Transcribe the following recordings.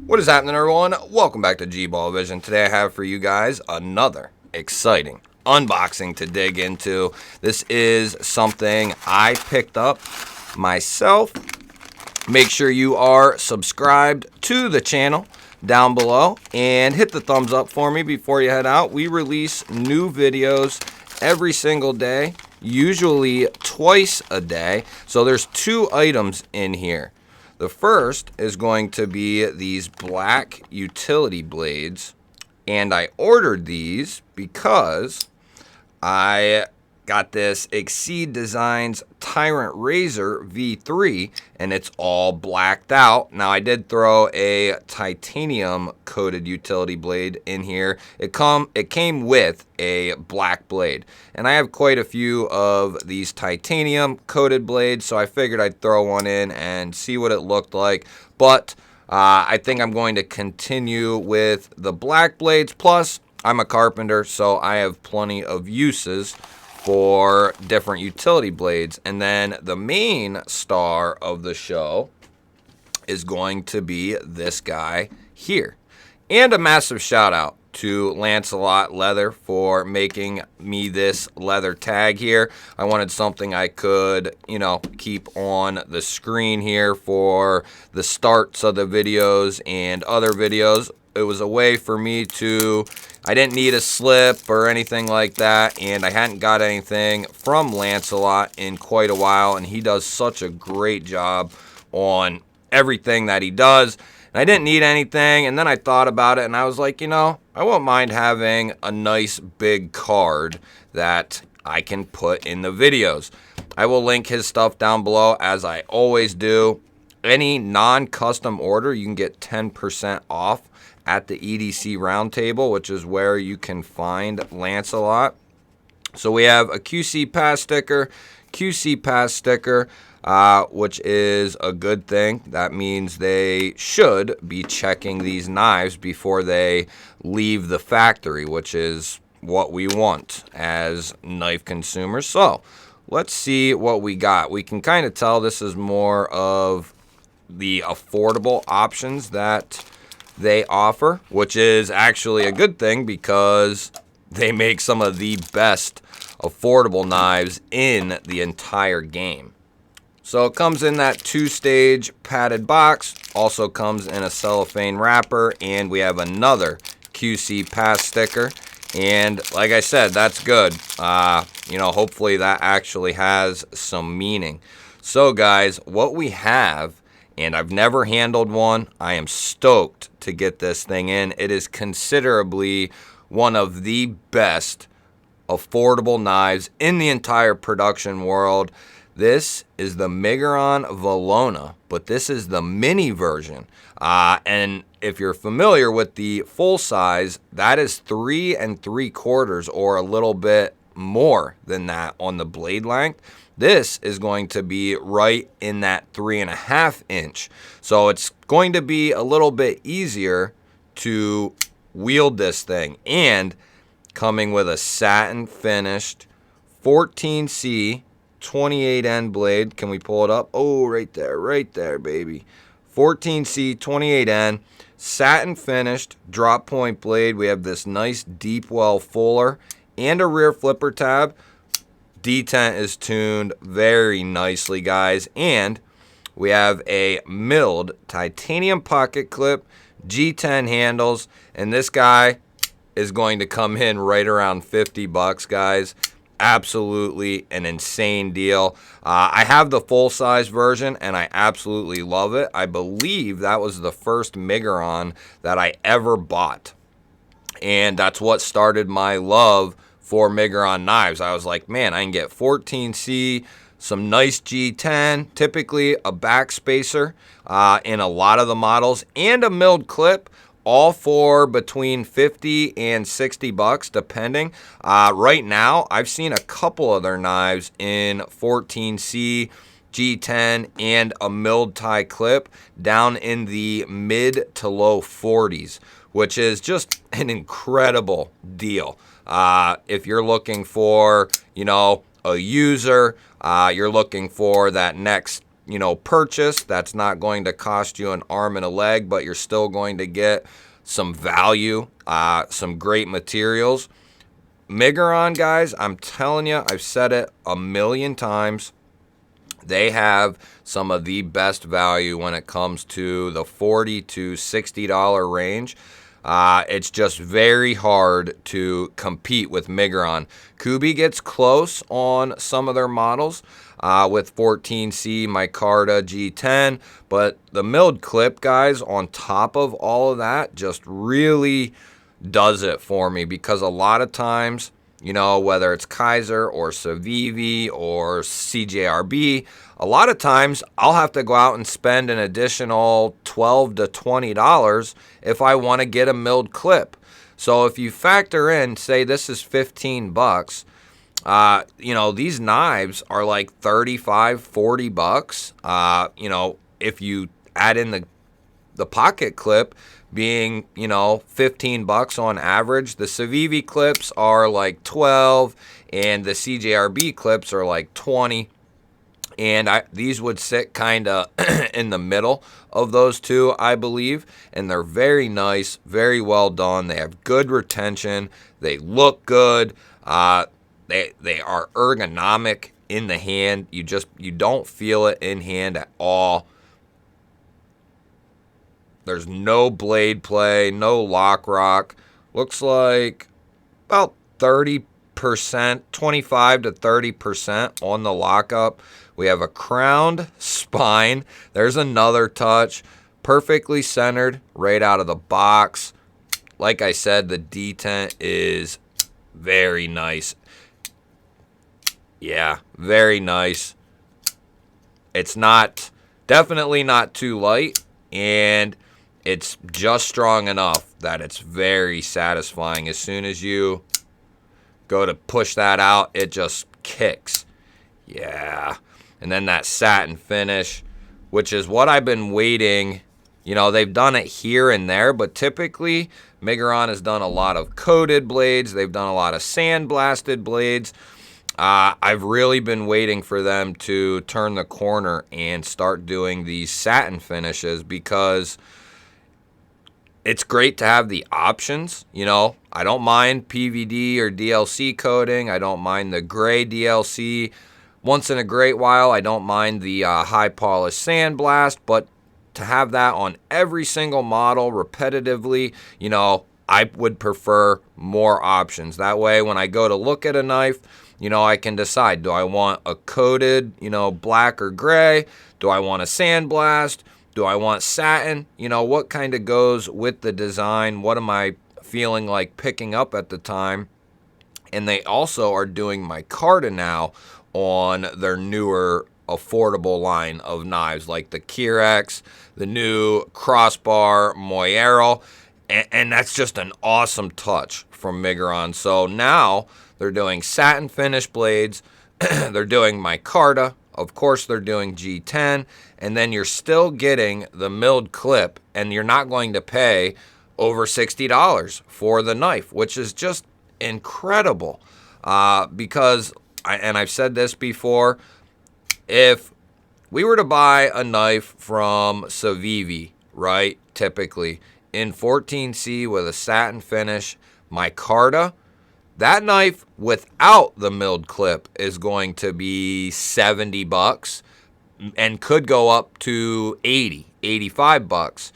What is happening, everyone? Welcome back to G-Ball Vision. Today I have for you guys another exciting unboxing to dig into. This is something I picked up myself. Make sure you are subscribed to the channel down below and hit the thumbs up for me before you head out. We release new videos every single day, usually twice a day. So there's two items in here. The first is going to be these black utility blades, and I ordered these because I got this Exceed Designs Tyrant Razor V3, and it's all blacked out. Now, I did throw a titanium coated utility blade in here. It came with a black blade, and I have quite a few of these titanium coated blades, so I figured I'd throw one in and see what it looked like. But I think I'm going to continue with the black blades. Plus, I'm a carpenter, so I have plenty of uses for different utility blades. And then the main star of the show is going to be this guy here. And a massive shout out to Lancelot Leather for making me this leather tag here. I wanted something I could, keep on the screen here for the starts of the videos and other videos. It was a way for me to, I didn't need a slip or anything like that, and I hadn't got anything from Lancelot in quite a while, and he does such a great job on everything that he does. And I didn't need anything, and then I thought about it, and I was like, I won't mind having a nice big card that I can put in the videos. I will link his stuff down below, as I always do. Any non-custom order, you can get 10% off at the EDC Roundtable, which is where you can find Lancelot. So we have a QC Pass sticker, which is a good thing. That means they should be checking these knives before they leave the factory, which is what we want as knife consumers. So let's see what we got. We can kind of tell this is more of the affordable options that they offer, which is actually a good thing because they make some of the best affordable knives in the entire game. So it comes in that 2-stage padded box, also comes in a cellophane wrapper, and we have another QC Pass sticker. And like I said, that's good. Hopefully that actually has some meaning. So guys, what we have, and I've never handled one, I am stoked to get this thing in. It is considerably one of the best affordable knives in the entire production world. This is the Miguron Velona, but this is the mini version. And if you're familiar with the full size, that is 3 3/4 or a little bit more than that on the blade length. This is going to be right in that 3.5 inch. So it's going to be a little bit easier to wield this thing. And coming with a satin finished 14C 28N blade. Can we pull it up? Oh, right there, baby. 14C 28N, satin finished drop point blade. We have this nice deep well fuller and a rear flipper tab. Detent is tuned very nicely, guys. And we have a milled titanium pocket clip, G10 handles, and this guy is going to come in right around 50 bucks, guys. Absolutely an insane deal. I have the full-size version, and I absolutely love it. I believe that was the first Miguron that I ever bought, and that's what started my love for Miguron knives. I was like, man, I can get 14C, some nice G10, typically a back spacer in a lot of the models, and a milled clip, all for between 50 and 60 bucks, depending. Right now, I've seen a couple of their knives in 14C, G10, and a milled tie clip down in the mid to low 40s, which is just an incredible deal. If you're looking for, a user, you're looking for that next purchase that's not going to cost you an arm and a leg, but you're still going to get some value, some great materials. Miguron, guys, I'm telling you, I've said it a million times. They have some of the best value when it comes to the $40 to $60 range. It's just very hard to compete with Miguron. Kubey gets close on some of their models with 14C, micarta, G10, but the milled clip, guys, on top of all of that just really does it for me, because a lot of times, whether it's Kaiser or Civivi or CJRB, a lot of times I'll have to go out and spend an additional $12 to $20 if I want to get a milled clip. So if you factor in, say this is 15 bucks, these knives are like 35, 40 bucks. If you add in the pocket clip being, 15 bucks on average, the Civivi clips are like 12 and the CJRB clips are like 20. And these would sit kind of in the middle of those two, I believe. And they're very nice, very well done. They have good retention. They look good. They are ergonomic in the hand. You don't feel it in hand at all. There's no blade play, no lock rock. Looks like about 30%, 25 to 30% on the lockup. We have a crowned spine. There's another touch. Perfectly centered right out of the box. Like I said, the detent is very nice. Yeah, very nice. It's definitely not too light, and it's just strong enough that it's very satisfying. As soon as you go to push that out, it just kicks. Yeah. And then that satin finish, which is what I've been waiting. They've done it here and there, but typically Miguron has done a lot of coated blades. They've done a lot of sandblasted blades. I've really been waiting for them to turn the corner and start doing these satin finishes, because it's great to have the options. I don't mind PVD or DLC coating. I don't mind the gray DLC. Once in a great while, I don't mind the high polish sandblast, but to have that on every single model repetitively, I would prefer more options. That way, when I go to look at a knife, I can decide, do I want a coated, black or gray? Do I want a sandblast? Do I want satin? What kind of goes with the design? What am I feeling like picking up at the time? And they also are doing micarta now on their newer affordable line of knives, like the Kirex, the new crossbar Moyero, and that's just an awesome touch from Miguron. So now they're doing satin finish blades, they're doing micarta, of course they're doing G10, and then you're still getting the milled clip, and you're not going to pay over $60 for the knife, which is just incredible. Because, and I've said this before, if we were to buy a knife from Civivi, right, typically, in 14C with a satin finish, micarta, that knife without the milled clip is going to be 70 bucks and could go up to 80, 85 bucks.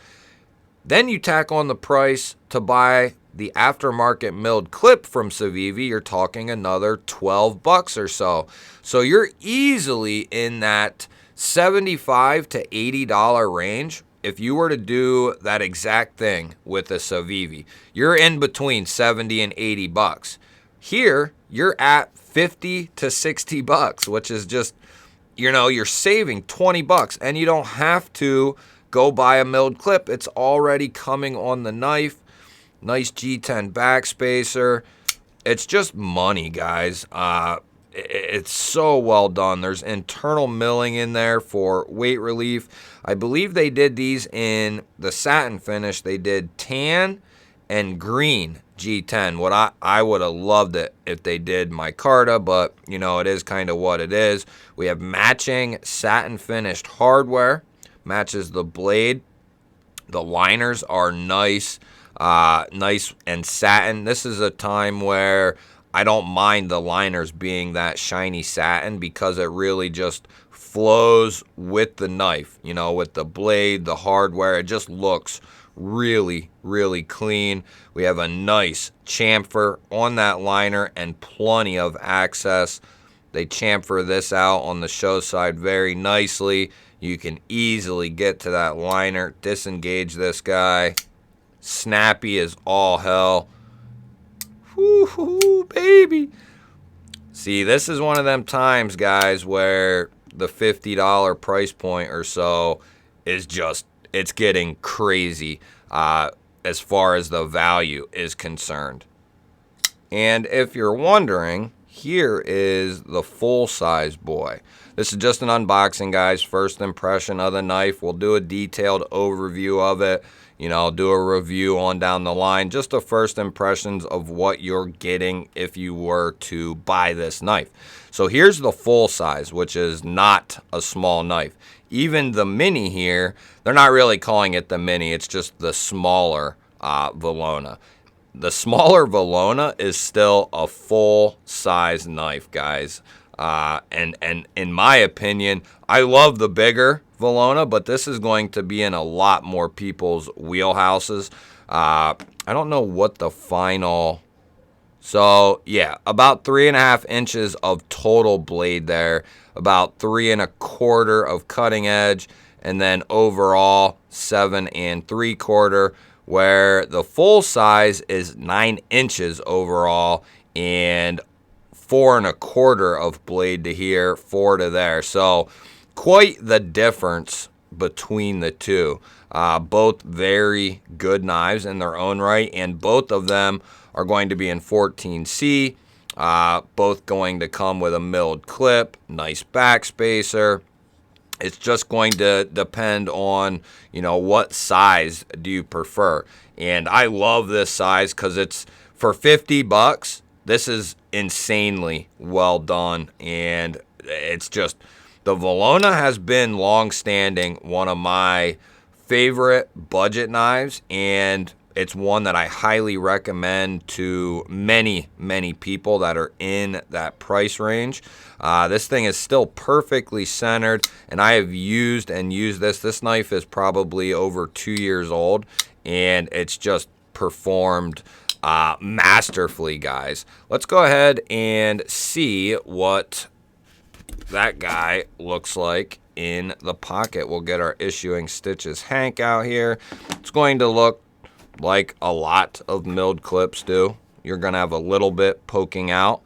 Then you tack on the price to buy the aftermarket milled clip from Civivi, you're talking another 12 bucks or so. So you're easily in that $75 to $80 range. If you were to do that exact thing with a Civivi, you're in between 70 and 80 bucks. Here, you're at 50 to 60 bucks, which is just, you're saving 20 bucks, and you don't have to go buy a milled clip. It's already coming on the knife. Nice G10 backspacer. It's just money, guys. It's so well done. There's internal milling in there for weight relief. I believe they did these in the satin finish. They did tan and green G10. What I would have loved it if they did micarta, but you know, it is kind of what it is. We have matching satin finished hardware, matches the blade. The liners are nice, nice and satin. This is a time where I don't mind the liners being that shiny satin because it really just flows with the knife, you know, with the blade, the hardware. It just looks really, really clean. We have a nice chamfer on that liner and plenty of access. They chamfer this out on the show side very nicely. You can easily get to that liner, disengage this guy. Snappy as all hell. Woo-hoo, baby. See, this is one of them times, guys, where the $50 price point or so is just, it's getting crazy as far as the value is concerned. And if you're wondering, here is the full-size boy. This is just an unboxing, guys. First impression of the knife. We'll do a detailed overview of it. You know, do a review on down the line. Just the first impressions of what you're getting if you were to buy this knife. So here's the full size, which is not a small knife. Even the mini here, they're not really calling it the mini. It's just the smaller Velona. The smaller Velona is still a full-size knife, guys. And in my opinion, I love the bigger Velona, but this is going to be in a lot more people's wheelhouses. I don't know what the final... So, yeah, about 3.5 inches of total blade there. About 3 1/4 of cutting edge. And then overall, 7 3/4. Where the full size is 9 inches overall and 4 1/4 of blade to here, 4 to there. So quite the difference between the two. Both very good knives in their own right, and both of them are going to be in 14C. Both going to come with a milled clip, nice backspacer. It's just going to depend on, you know, what size do you prefer. And I love this size because it's, for $50, this is insanely well done. And it's just, the Velona has been long-standing one of my favorite budget knives. And it's one that I highly recommend to many, many people that are in that price range. This thing is still perfectly centered, and I have used this. This knife is probably over 2 years old, and it's just performed masterfully, guys. Let's go ahead and see what that guy looks like in the pocket. We'll get our issuing stitches Hank out here. It's going to look like a lot of milled clips do. You're going to have a little bit poking out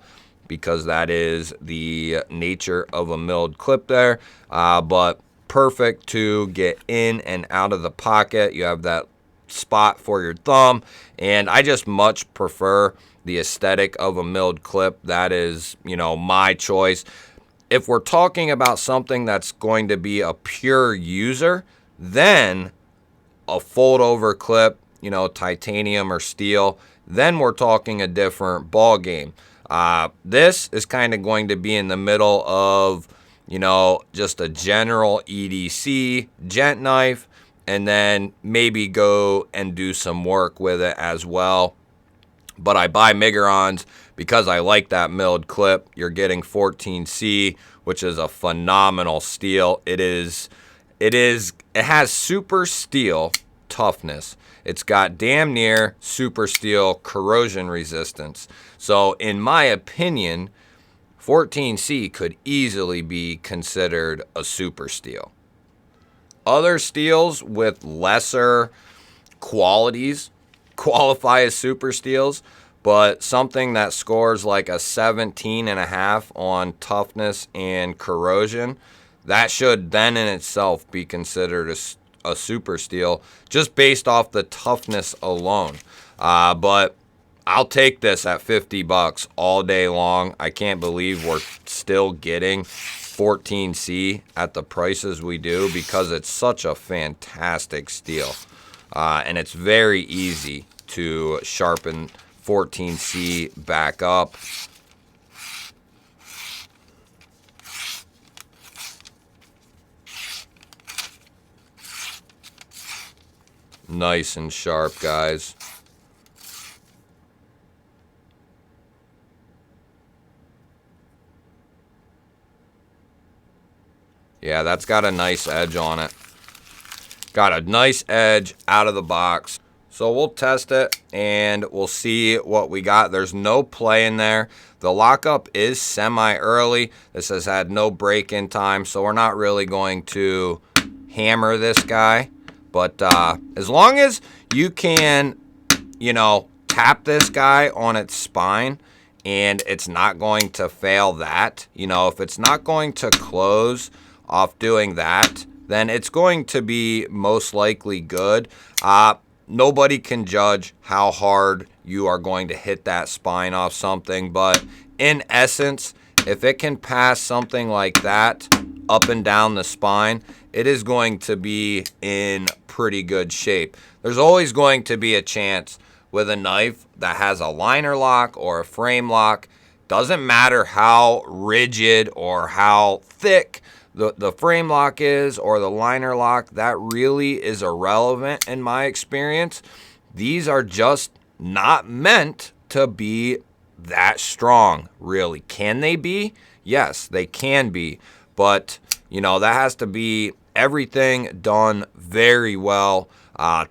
because that is the nature of a milled clip there. But perfect to get in and out of the pocket. You have that spot for your thumb. And I just much prefer the aesthetic of a milled clip. That is, you know, my choice. If we're talking about something that's going to be a pure user, then a fold over clip, you know, titanium or steel, then we're talking a different ball game. This is kind of going to be in the middle of, you know, just a general EDC gent knife, and then maybe go and do some work with it as well. But I buy Migurons because I like that milled clip. You're getting 14C, which is a phenomenal steel. It has super steel toughness. It's got damn near super steel corrosion resistance. So in my opinion, 14C could easily be considered a super steel. Other steels with lesser qualities qualify as super steels, but something that scores like a 17.5 on toughness and corrosion, that should then in itself be considered a super steel just based off the toughness alone. But I'll take this at $50 all day long. I can't believe we're still getting 14C at the prices we do because it's such a fantastic steel. And it's very easy to sharpen 14C back up. Nice and sharp, guys. Yeah, that's got a nice edge on it. Got a nice edge out of the box. So we'll test it and we'll see what we got. There's no play in there. The lockup is semi-early. This has had no break-in time, so we're not really going to hammer this guy. But as long as you can, you know, tap this guy on its spine and it's not going to fail that, you know, if it's not going to close off doing that, then it's going to be most likely good. Nobody can judge how hard you are going to hit that spine off something, but in essence, if it can pass something like that up and down the spine, it is going to be in pretty good shape. There's always going to be a chance with a knife that has a liner lock or a frame lock. Doesn't matter how rigid or how thick the frame lock is or the liner lock, that really is irrelevant in my experience. These are just not meant to be that strong, really. Can they be? Yes, they can be. But, you know, that has to be everything done very well.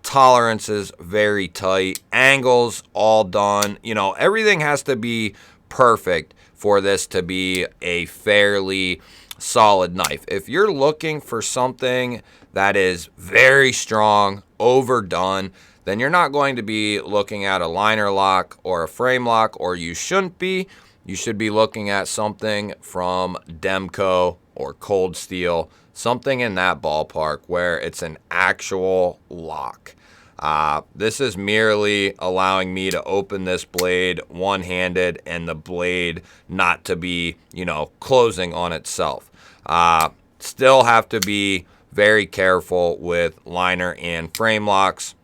Tolerances very tight. Angles all done. You know, everything has to be perfect for this to be a fairly solid knife. If you're looking for something that is very strong, overdone, then you're not going to be looking at a liner lock or a frame lock, or you shouldn't be. You should be looking at something from Demco or Cold Steel, something in that ballpark where it's an actual lock. This is merely allowing me to open this blade one-handed and the blade not to be, you know, closing on itself. Still have to be very careful with liner and frame locks.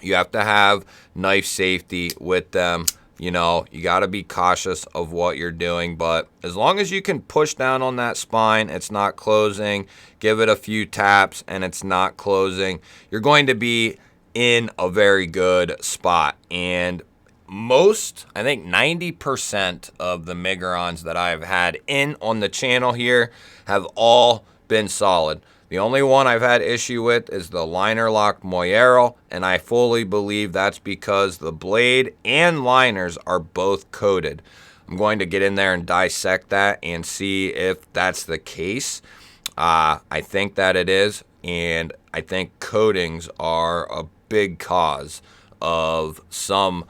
You have to have knife safety with them. You know, you got to be cautious of what you're doing, but as long as you can push down on that spine, it's not closing, give it a few taps and it's not closing, you're going to be in a very good spot. And most, I think 90% of the Migurons that I've had in on the channel here have all been solid. The only one I've had issue with is the liner lock Moyero, and I fully believe that's because the blade and liners are both coated. I'm going to get in there and dissect that and see if that's the case. I think that it is, and I think coatings are a big cause of some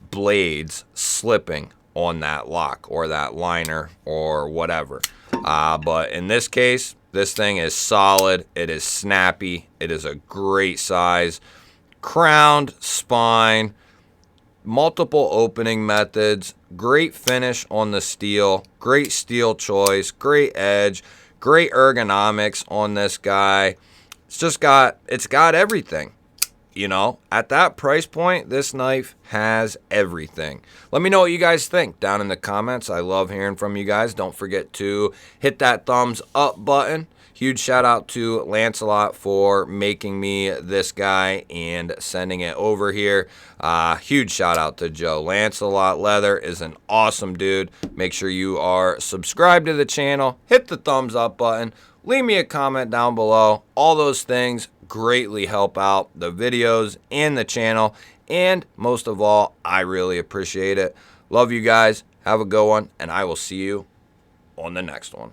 blades slipping on that lock or that liner or whatever. But in this case, this thing is solid. It is snappy. It is a great size. Crowned spine, multiple opening methods, great finish on the steel, great steel choice, great edge, great ergonomics on this guy. It's got everything. You know, at that price point, this knife has everything. Let me know what you guys think down in the comments. I love hearing from you guys. Don't forget to hit that thumbs up button. Huge shout out to Lancelot for making me this guy and sending it over here. Huge shout out to Joe. Lancelot Leather is an awesome dude. Make sure you are subscribed to the channel. Hit the thumbs up button. Leave me a comment down below. All those things greatly help out the videos and the channel, and most of all, I really appreciate it. Love you guys. Have a good one, and I will see you on the next one.